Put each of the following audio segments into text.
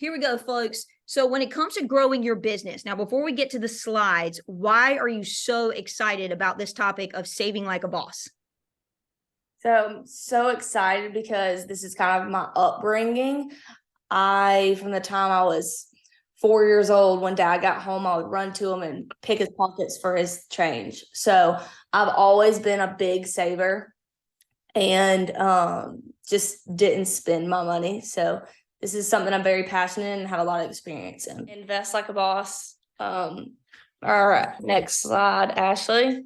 here we go, folks. So when it comes to growing your business, now, before we get to the slides, why are you so excited about this topic of saving like a boss? So I'm so excited because this is kind of my upbringing. From the time I was 4 years old, when dad got home, I would run to him and pick his pockets for his change. So I've always been a big saver and just didn't spend my money. So this is something I'm very passionate in and have a lot of experience in. Invest like a boss. All right, next slide, Ashley.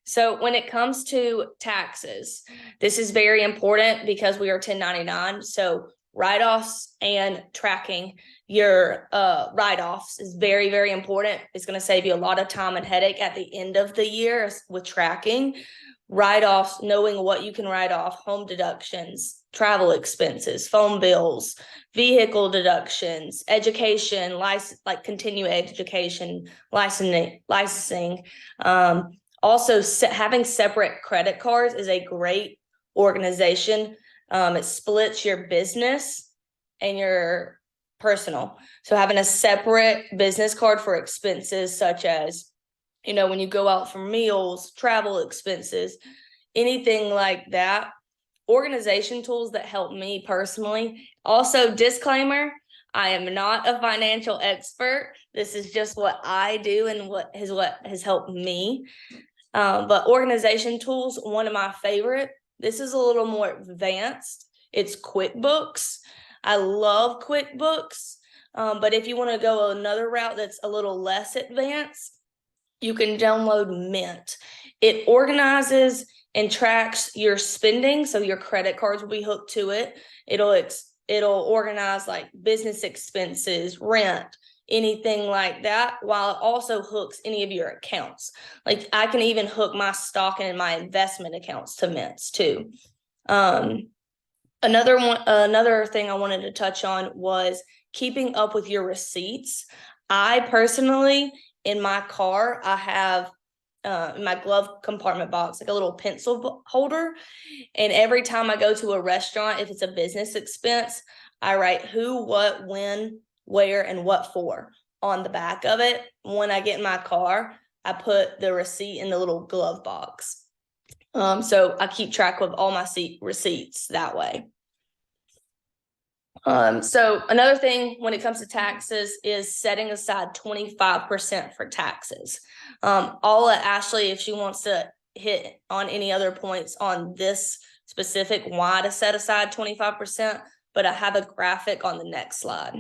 So when it comes to taxes, this is very important because we are 1099. So write-offs and tracking your write-offs is very, very important. It's going to save you a lot of time and headache at the end of the year with tracking. Write-offs, knowing what you can write off, home deductions, travel expenses, phone bills, vehicle deductions, education, like continuing education, licensing. Also, having separate credit cards is a great organization. It splits your business and your personal. So having a separate business card for expenses such as, when you go out for meals, travel expenses, anything like that. Organization tools that help me personally. Also, disclaimer, I am not a financial expert. This is just what I do and what has helped me. But organization tools, one of my favorite. This is a little more advanced. It's QuickBooks. I love QuickBooks. But if you want to go another route that's a little less advanced, you can download Mint. It organizes and tracks your spending, so your credit cards will be hooked to it. It'll organize like business expenses, rent, anything like that, while it also hooks any of your accounts. Like I can even hook my stock and my investment accounts to Mints too. Another thing I wanted to touch on was keeping up with your receipts. I personally, in my car, I have in my glove compartment box, like a little pencil holder. And every time I go to a restaurant, if it's a business expense, I write who, what, when, where, and what for on the back of it. When I get in my car, I put the receipt in the little glove box. So I keep track of all my receipts that way. So another thing when it comes to taxes is setting aside 25% for taxes. I'll let Ashley, if she wants to hit on any other points on this specific why to set aside 25%, but I have a graphic on the next slide.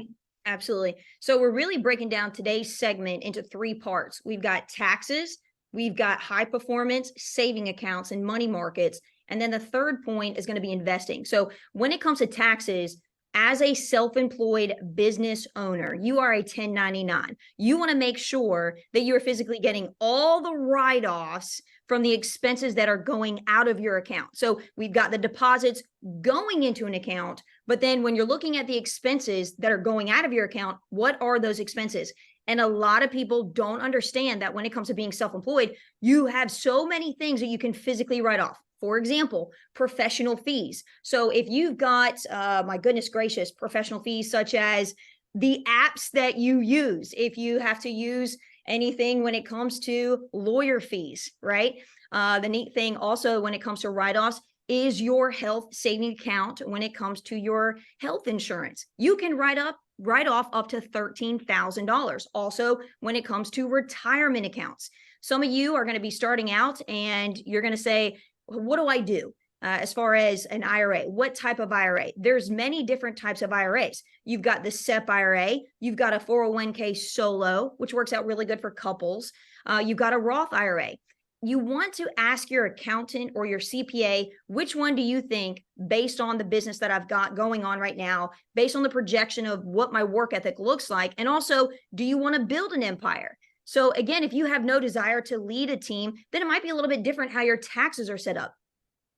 Absolutely. So we're really breaking down today's segment into 3 parts. We've got taxes, we've got high performance saving accounts and money markets. And then the third point is going to be investing. So when it comes to taxes, as a self-employed business owner, you are a 1099. You want to make sure that you're physically getting all the write-offs from the expenses that are going out of your account. So we've got the deposits going into an account, but then when you're looking at the expenses that are going out of your account, what are those expenses? And a lot of people don't understand that when it comes to being self-employed, you have so many things that you can physically write off. For example, professional fees. So if you've got, my goodness gracious, professional fees such as the apps that you use, if you have to use anything when it comes to lawyer fees, right? The neat thing also when it comes to write-offs is your health saving account when it comes to your health insurance. You can write off up to $13,000. Also, when it comes to retirement accounts. Some of you are going to be starting out and you're going to say, what do I do as far as an IRA? What type of IRA? There's many different types of IRAs. You've got the SEP IRA. You've got a 401k solo, which works out really good for couples. You've got a Roth IRA. You want to ask your accountant or your CPA, which one do you think, based on the business that I've got going on right now, based on the projection of what my work ethic looks like, and also, do you want to build an empire? So again, if you have no desire to lead a team, then it might be a little bit different how your taxes are set up.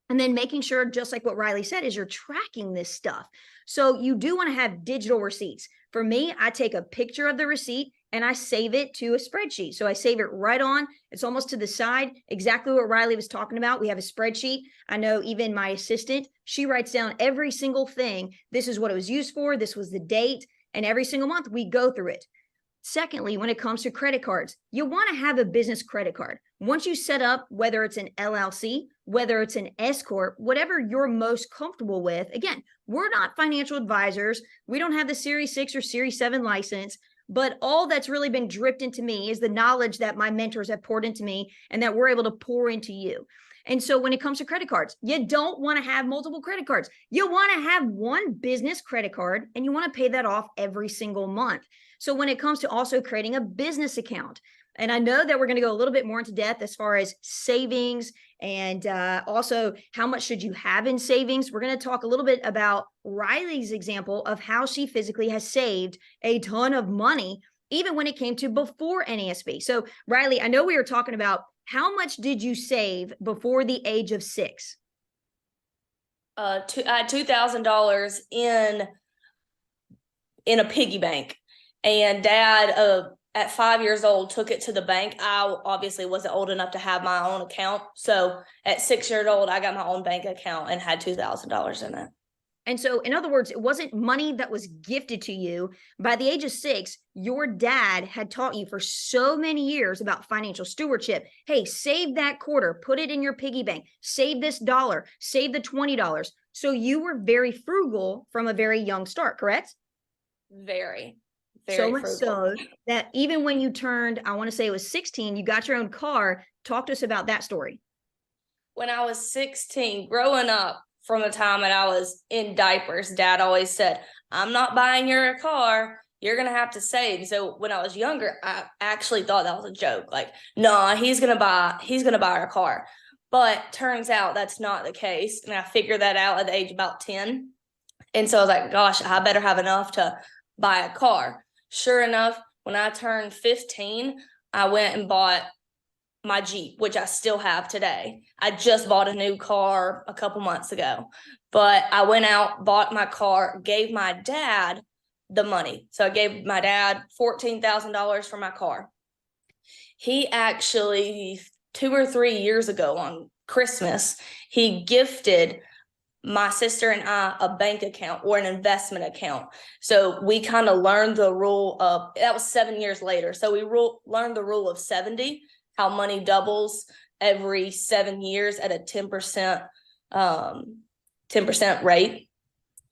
And then making sure, just like what Riley said, is you're tracking this stuff. So you do want to have digital receipts. For me, I take a picture of the receipt and I save it to a spreadsheet. So I save it right on. It's almost to the side, exactly what Riley was talking about. We have a spreadsheet. I know even my assistant, she writes down every single thing. This is what it was used for. This was the date. And every single month we go through it. Secondly, when it comes to credit cards, you want to have a business credit card. Once you set up, whether it's an LLC, whether it's an S Corp, whatever you're most comfortable with, again, we're not financial advisors. We don't have the Series 6 or Series 7 license, but all that's really been dripped into me is the knowledge that my mentors have poured into me and that we're able to pour into you. And so when it comes to credit cards, you don't want to have multiple credit cards. You want to have one business credit card and you want to pay that off every single month. So when it comes to also creating a business account, and I know that we're going to go a little bit more into depth as far as savings and also how much should you have in savings. We're going to talk a little bit about Riley's example of how she physically has saved a ton of money, even when it came to before NASB. So Riley, I know we were talking about how much did you save before the age of 6? I had $2,000 in a piggy bank, and Dad, at 5 years old, took it to the bank. I obviously wasn't old enough to have my own account, so at 6 years old, I got my own bank account and had $2,000 in it. And so, in other words, it wasn't money that was gifted to you. By the age of 6, your dad had taught you for so many years about financial stewardship. Hey, save that quarter, put it in your piggy bank, save this dollar, save the $20. So you were very frugal from a very young start, correct? Very So much frugal. so that even when you turned, I want to say it was 16, you got your own car. Talk to us about that story. When I was 16, growing up, from the time that I was in diapers, Dad always said, I'm not buying you a car. You're going to have to save. So when I was younger, I actually thought that was a joke. Like, no, he's going to buy our car. But turns out that's not the case. And I figured that out at the age of about 10. And so I was like, gosh, I better have enough to buy a car. Sure enough, when I turned 15, I went and bought my Jeep, which I still have today. I just bought a new car a couple months ago, but I went out, bought my car, gave my dad the money. So I gave my dad $14,000 for my car. He actually, 2 or 3 years ago on Christmas, he gifted my sister and I a bank account or an investment account. So we kind of learned the rule of, that was 7 years later. So we learned the rule of 70, how money doubles every 7 years at a 10% rate.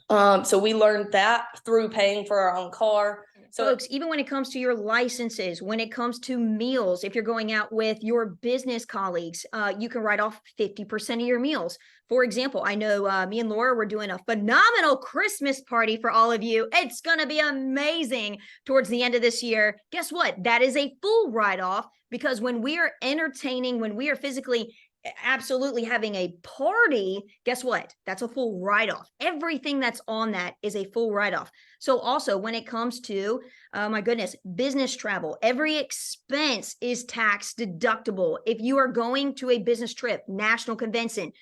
So we learned that through paying for our own car. So folks, even when it comes to your licenses, when it comes to meals, if you're going out with your business colleagues, you can write off 50% of your meals. For example, I know me and Laura, we're doing a phenomenal Christmas party for all of you. It's going to be amazing towards the end of this year. Guess what? That is a full write-off, because when we are entertaining, when we are physically absolutely having a party, guess what? That's a full write-off. Everything that's on that is a full write-off. So also when it comes to, my goodness, business travel, every expense is tax deductible. If you are going to a business trip, national convention,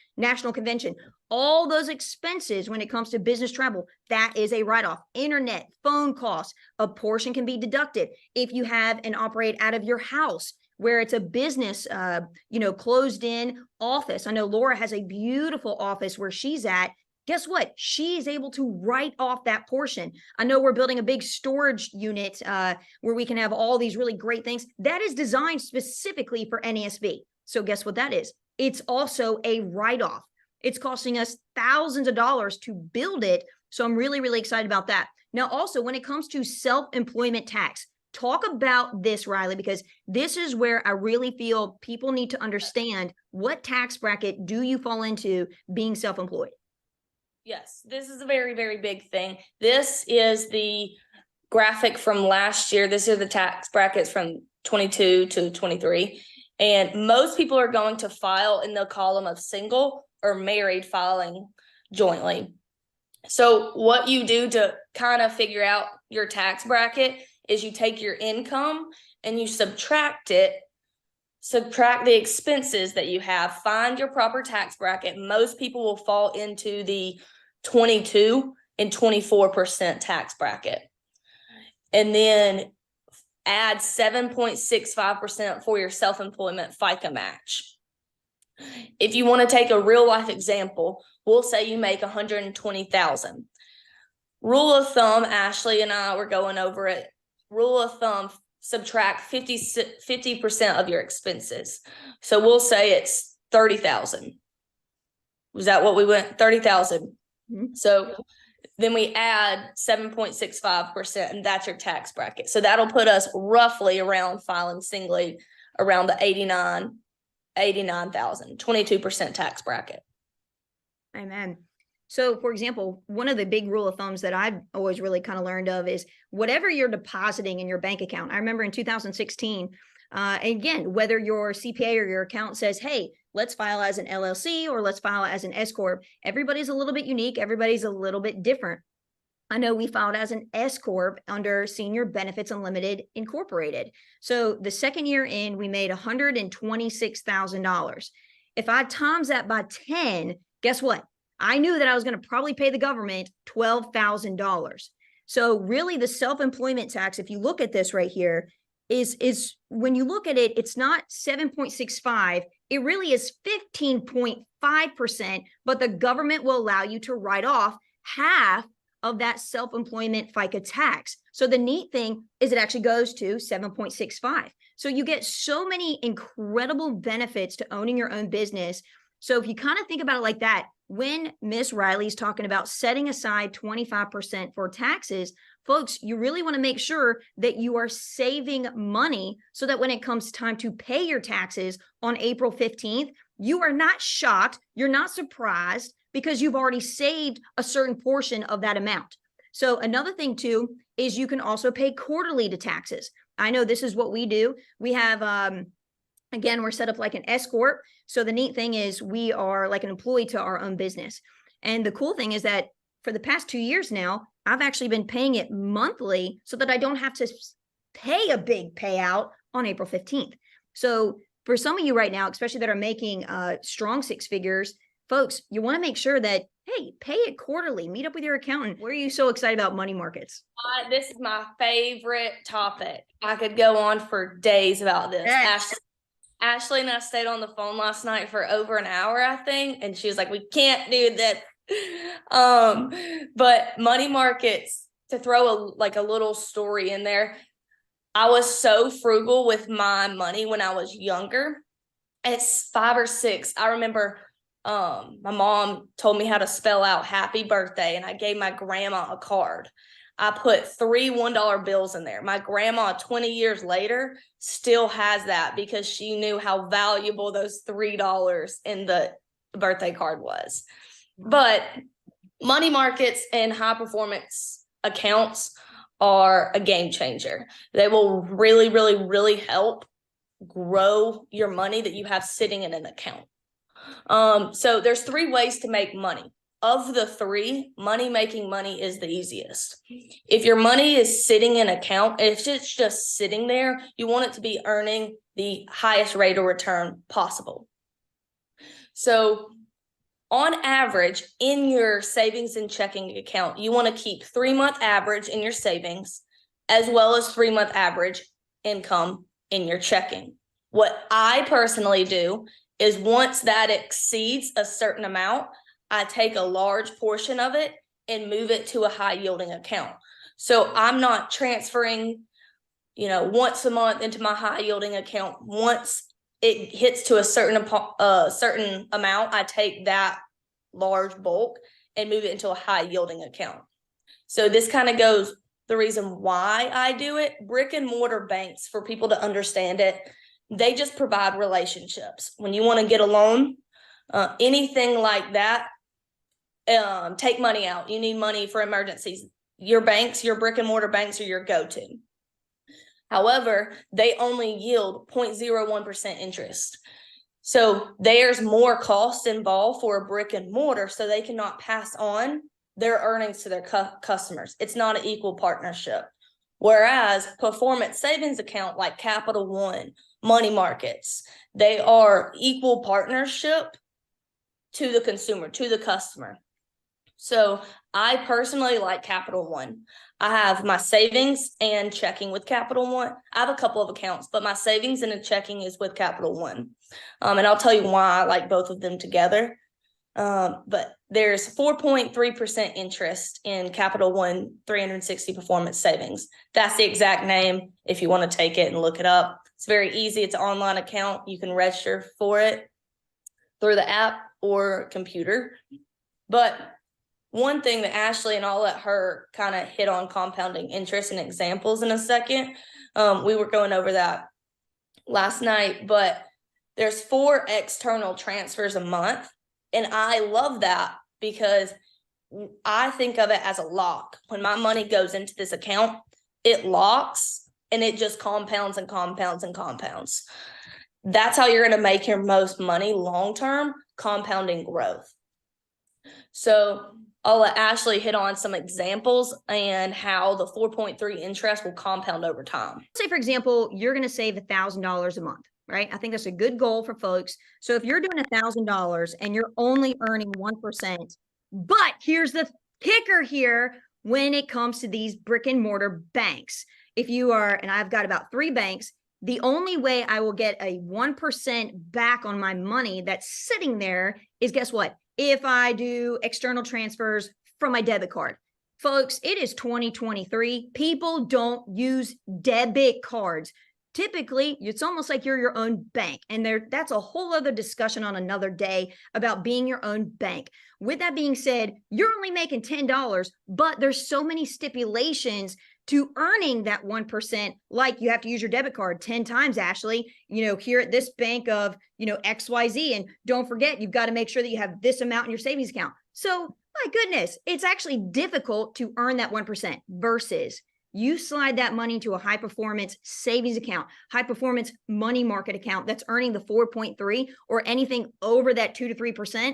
all those expenses when it comes to business travel, that is a write-off. Internet, phone costs, a portion can be deducted. If you have and operate out of your house, where it's a business, closed in office. I know Laura has a beautiful office where she's at. Guess what? She's able to write off that portion. I know we're building a big storage unit where we can have all these really great things. That is designed specifically for NASB. So guess what that is? It's also a write-off. It's costing us thousands of dollars to build it. So I'm really, really excited about that. Now, also when it comes to self-employment tax, talk about this, Riley, because this is where I really feel people need to understand what tax bracket do you fall into being self-employed. Yes, this is a very, very big thing. This is the graphic from last year. This is the tax brackets from 22 to 23. And most people are going to file in the column of single or married filing jointly. So what you do to kind of figure out your tax bracket is you take your income and you subtract the expenses that you have, find your proper tax bracket. Most people will fall into the 22 and 24% tax bracket. And then add 7.65% for your self-employment FICA match. If you want to take a real life example, we'll say you make $120,000. Rule of thumb, Ashley and I were going over it. Rule of thumb, subtract 50% of your expenses. So we'll say it's 30,000. Was that what we went? 30,000. Mhm. So then we add 7.65%, and that's your tax bracket. So that'll put us roughly around, filing singly, around the 89,000, 22% tax bracket. Amen. So, for example, one of the big rule of thumbs that I've always really kind of learned of is whatever you're depositing in your bank account. I remember in 2016, again, whether your CPA or your accountant says, hey, let's file as an LLC or let's file as an S Corp. Everybody's a little bit unique. Everybody's a little bit different. I know we filed as an S Corp under Senior Benefits Unlimited Incorporated. So the second year in, we made $126,000. If I times that by 10, guess what? I knew that I was going to probably pay the government $12,000. So really the self-employment tax, if you look at this right here, is when you look at it, it's not 7.65. It really is 15.5%, but the government will allow you to write off half of that self-employment FICA tax. So the neat thing is it actually goes to 7.65. So you get so many incredible benefits to owning your own business. So if you kind of think about it like that, when Miss Riley's talking about setting aside 25% for taxes, folks, you really want to make sure that you are saving money so that when it comes time to pay your taxes on April 15th, you are not shocked, you're not surprised, because you've already saved a certain portion of that amount. So another thing too, is you can also pay quarterly to taxes. I know this is what we do. We have, again, we're set up like an S Corp. So the neat thing is we are like an employee to our own business. And the cool thing is that for the past 2 years now, I've actually been paying it monthly so that I don't have to pay a big payout on April 15th. So for some of you right now, especially that are making strong six figures, folks, you want to make sure that, hey, pay it quarterly. Meet up with your accountant. Why are you so excited about money markets? This is my favorite topic. I could go on for days about this. Yes. Ashley and I stayed on the phone last night for over an hour, I think, and she was like, we can't do this. But money markets, to throw a little story in there, I was so frugal with my money when I was younger. At 5 or 6, I remember my mom told me how to spell out happy birthday, and I gave my grandma a card. I put 3 $1 bills in there. My grandma, 20 years later, still has that because she knew how valuable those $3 in the birthday card was. But money markets and high performance accounts are a game changer. They will really, really, really help grow your money that you have sitting in an account. So there's 3 ways to make money. Of the 3, making money is the easiest. If your money is sitting in an account, if it's just sitting there, you want it to be earning the highest rate of return possible. So on average, in your savings and checking account, you want to keep 3-month average in your savings, as well as 3-month average income in your checking. What I personally do is once that exceeds a certain amount, I take a large portion of it and move it to a high yielding account. So I'm not transferring, once a month into my high yielding account. Once it hits to a certain amount, I take that large bulk and move it into a high yielding account. So this kind of goes the reason why I do it. Brick and mortar banks, for people to understand it, they just provide relationships. When you want to get a loan, anything like that, take money out. You need money for emergencies. Your banks, your brick and mortar banks are your go-to. However, they only yield 0.01% interest. So there's more cost involved for a brick and mortar, so they cannot pass on their earnings to their customers. It's not an equal partnership. Whereas performance savings account like Capital One, money markets, they are equal partnership to the consumer, to the customer. So I personally like Capital One. I have my savings and checking with Capital One. I have a couple of accounts, but my savings and a checking is with Capital One. And I'll tell you why I like both of them together. But there's 4.3% interest in Capital One 360 Performance Savings. That's the exact name if you want to take it and look it up. It's very easy. It's an online account. You can register for it through the app or computer. But one thing that Ashley, and I'll let her kind of hit on compounding interest and examples in a second. We were going over that last night, but there's 4 external transfers a month. And I love that because I think of it as a lock. When my money goes into this account, it locks and it just compounds and compounds and compounds. That's how you're going to make your most money long-term, compounding growth. So I'll let Ashley hit on some examples and how the 4.3 interest will compound over time. Say, for example, you're going to save $1,000 a month, right? I think that's a good goal for folks. So if you're doing $1,000 and you're only earning 1%, but here's the kicker here when it comes to these brick and mortar banks. If you are, and I've got about 3 banks, the only way I will get a 1% back on my money that's sitting there is, guess what? If I do external transfers from my debit card. Folks, it is 2023. People don't use debit cards. Typically, it's almost like you're your own bank. And that's a whole other discussion on another day about being your own bank. With that being said, you're only making $10, but there's so many stipulations to earning that 1%, like you have to use your debit card 10 times, Ashley, here at this bank of, XYZ. And don't forget, you've got to make sure that you have this amount in your savings account. So my goodness, it's actually difficult to earn that 1% versus you slide that money into a high performance savings account, high performance money market account that's earning the 4.3 or anything over that 2 to 3%.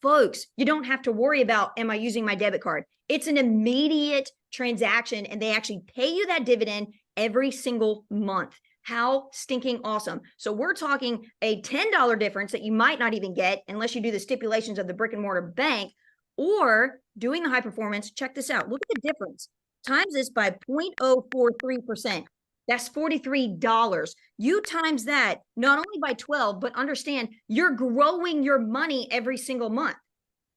Folks, you don't have to worry about, am I using my debit card? It's an immediate transaction and they actually pay you that dividend every single month. How stinking awesome. So we're talking a $10 difference that you might not even get unless you do the stipulations of the brick and mortar bank or doing the high performance. Check this out. Look at the difference. Times this by 0.043%. That's $43. You times that not only by 12, but understand you're growing your money every single month.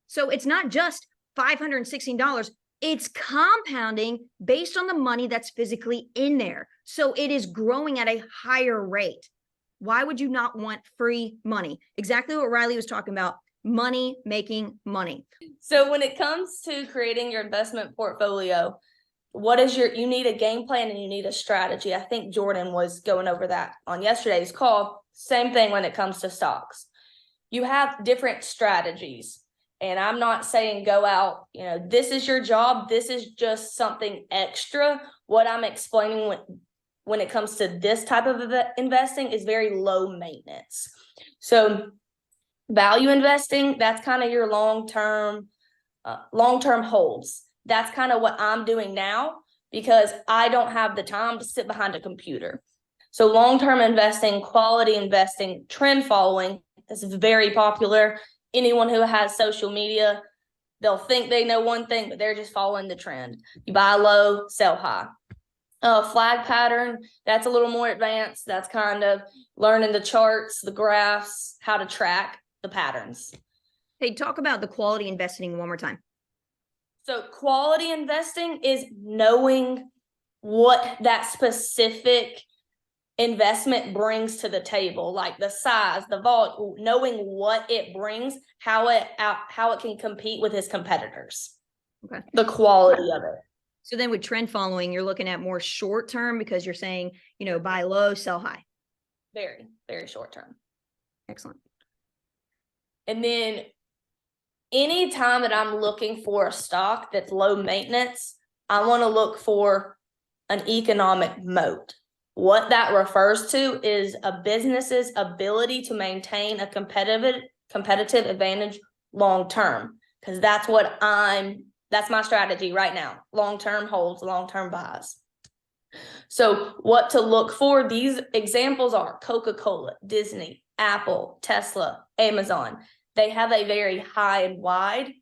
So it's not just $516. It's compounding based on the money that's physically in there. So it is growing at a higher rate. Why would you not want free money? Exactly what Riley was talking about. Money making money. So when it comes to creating your investment portfolio, you need a game plan and you need a strategy. I think Jordan was going over that on yesterday's call. Same thing when it comes to stocks. You have different strategies. And I'm not saying go out, this is your job. This is just something extra. What I'm explaining when it comes to this type of investing is very low maintenance. So value investing, that's kind of your long-term holds. That's kind of what I'm doing now because I don't have the time to sit behind a computer. So long-term investing, quality investing, trend following is very popular. Anyone who has social media, they'll think they know one thing, but they're just following the trend. You buy low, sell high. Flag pattern, that's a little more advanced. That's kind of learning the charts, the graphs, how to track the patterns. Hey, talk about the quality investing one more time. So quality investing is knowing what that specific investment brings to the table, like the size, the volume, knowing what it brings, how it can compete with its competitors. Okay. The quality of it. So then with trend following, you're looking at more short term because you're saying, buy low, sell high. Very, very short term. Excellent. And then anytime that I'm looking for a stock that's low maintenance, I want to look for an economic moat. What that refers to is a business's ability to maintain a competitive advantage long term, because that's my strategy right now. Long term holds, long term buys. So what to look for? These examples are Coca-Cola, Disney, Apple, Tesla, Amazon. They have a very high and wide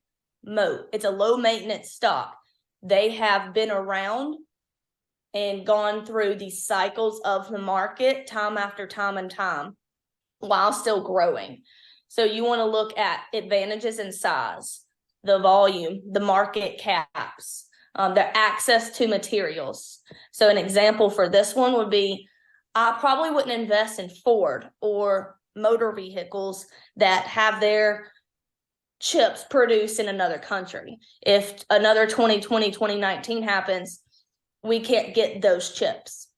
moat. It's a low maintenance stock. they have been around and gone through these cycles of the market time after time and time while still growing. So you want to look at advantages in size, the volume, the market caps, their access to materials. So an example for this one would be, I probably wouldn't invest in Ford or motor vehicles that have their chips produced in another country. If another 2020, 2019 happens, we can't get those chips.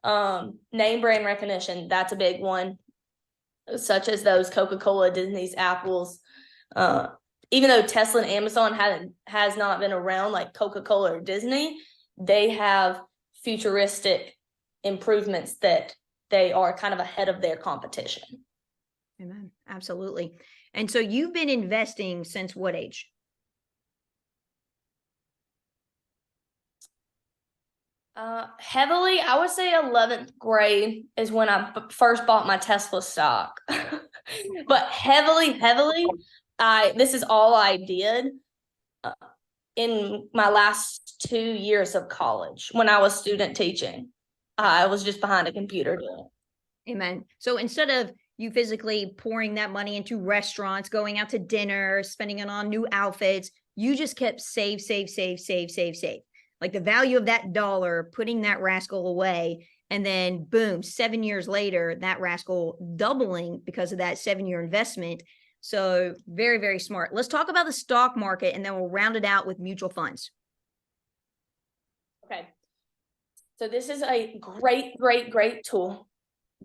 Name brand recognition, that's a big one, such as those Coca-Cola, Disney's, Apple's. Even though Tesla and Amazon has not been around like Coca-Cola or Disney, they have futuristic improvements that they are kind of ahead of their competition. Amen. Absolutely. And so you've been investing since what age? Heavily, I would say 11th grade is when I first bought my Tesla stock. But heavily, this is all I did in my last 2 years of college when I was student teaching. I was just behind a computer doing it. Amen. So instead of you physically pouring that money into restaurants, going out to dinner, spending it on new outfits, you just kept save. Like the value of that dollar, putting that rascal away, and then boom, 7 years later, that rascal doubling because of that 7-year investment. So very, very smart. Let's talk about the stock market, and then we'll round it out with mutual funds. Okay. So this is a great tool,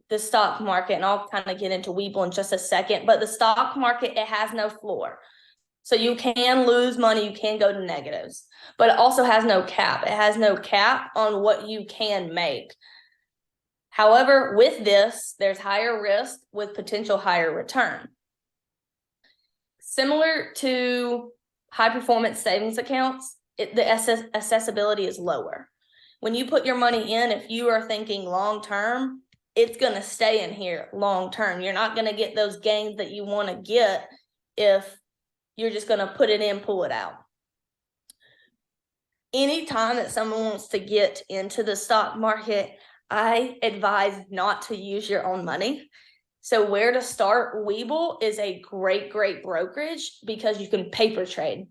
the stock market, and I'll kind of get into Webull in just a second, but the stock market, it has no floor. So you can lose money, you can go to negatives, but it also has no cap. It has no cap on what you can make. However, with this, there's higher risk with potential higher return. Similar to high performance savings accounts, the accessibility is lower. When you put your money in, if you are thinking long term, it's going to stay in here long term. You're not going to get those gains that you want to get if you're just going to put it in, pull it out. Anytime that someone wants to get into the stock market, I advise not to use your own money. So where to start? Webull is a great brokerage because you can paper trade.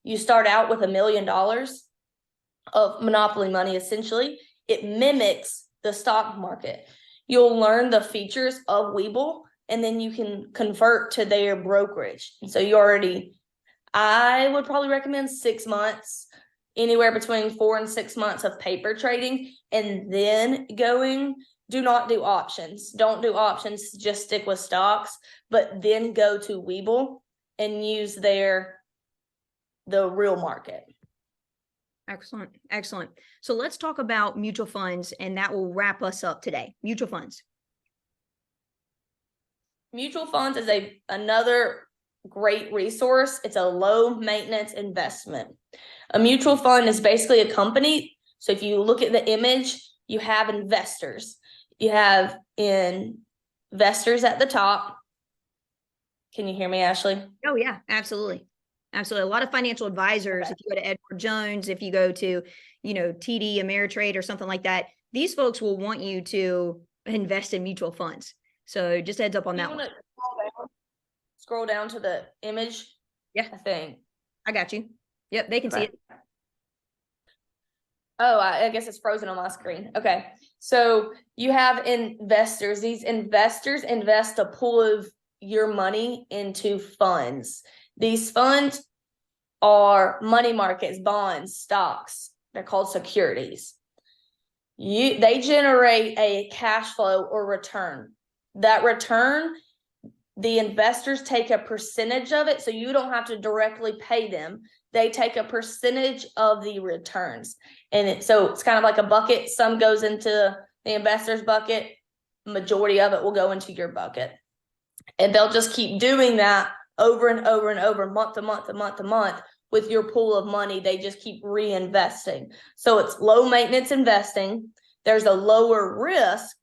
You start out with $1 million of monopoly money, essentially. It mimics the stock market. You'll learn the features of Webull, and then you can convert to their brokerage. So I would probably recommend 6 months, anywhere between 4 and 6 months of paper trading, and then do not do options. Don't do options, just stick with stocks, but then go to Webull and use the real market. Excellent. So let's talk about mutual funds, and that will wrap us up today. Mutual funds. Mutual funds is another great resource. It's a low maintenance investment. A mutual fund is basically a company. So if you look at the image, you have investors. You have investors at the top. Can you hear me, Ashley? Oh yeah, absolutely. A lot of financial advisors, okay. If you go to Edward Jones, if you go to, TD Ameritrade or something like that, these folks will want you to invest in mutual funds. So just heads up on that one. Scroll down to the image. Yeah. I think. I got you. Yep, they can see it. Oh, I guess it's frozen on my screen. Okay. So you have investors. These investors invest a pool of your money into funds. These funds are money markets, bonds, stocks. They're called securities. They generate a cash flow or return. That return, the investors take a percentage of it, so you don't have to directly pay them. They take a percentage of the returns. And so it's kind of like a bucket. Some goes into the investor's bucket. Majority of it will go into your bucket. And they'll just keep doing that over and over, month to month, with your pool of money. They just keep reinvesting. So it's low maintenance investing. There's a lower risk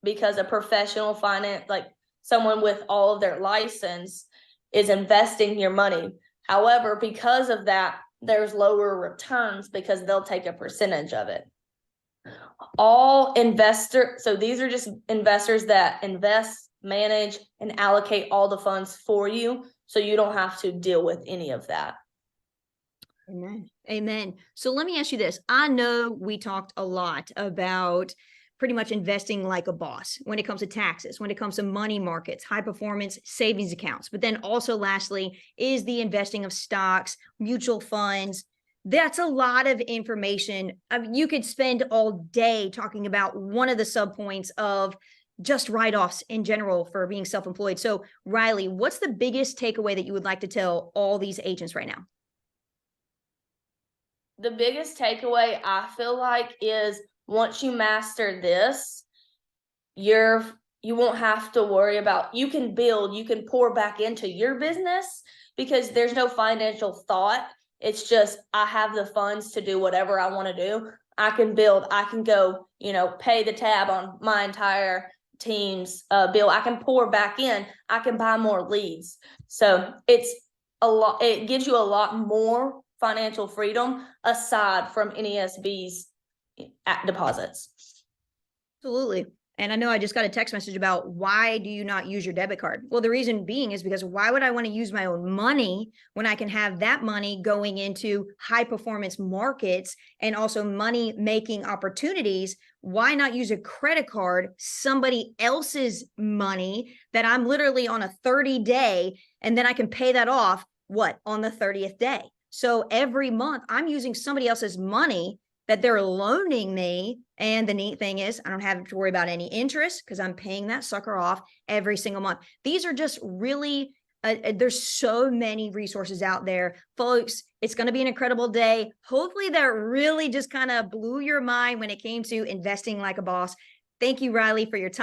because a professional finance, like someone with all of their license, is investing your money. However, because of that, there's lower returns because they'll take a percentage of it. So these are just investors that invest, manage, and allocate all the funds for you, so you don't have to deal with any of that. Amen. Amen. So let me ask you this. I know we talked a lot about pretty much investing like a boss when it comes to taxes, when it comes to money markets, high performance savings accounts. But then also lastly is the investing of stocks, mutual funds. That's a lot of information. I mean, you could spend all day talking about one of the subpoints of just write-offs in general for being self-employed. So Riley, what's the biggest takeaway that you would like to tell all these agents right now? The biggest takeaway I feel like is once you master this, you won't have to worry about, you can pour back into your business because there's no financial thought. It's just, I have the funds to do whatever I want to do. I can go, pay the tab on my entire team's bill. I can pour back in, I can buy more leads. So it gives you a lot more financial freedom aside from NESB's deposits. Absolutely. And I know I just got a text message about why do you not use your debit card? Well, the reason being is because why would I want to use my own money when I can have that money going into high performance markets and also money making opportunities? Why not use a credit card, somebody else's money that I'm literally on a 30-day, and then I can pay that off on the 30th day? So every month I'm using somebody else's money that they're loaning me. And the neat thing is I don't have to worry about any interest because I'm paying that sucker off every single month. These are just really, there's so many resources out there. Folks, it's going to be an incredible day. Hopefully that really just kind of blew your mind when it came to investing like a boss. Thank you, Riley, for your time.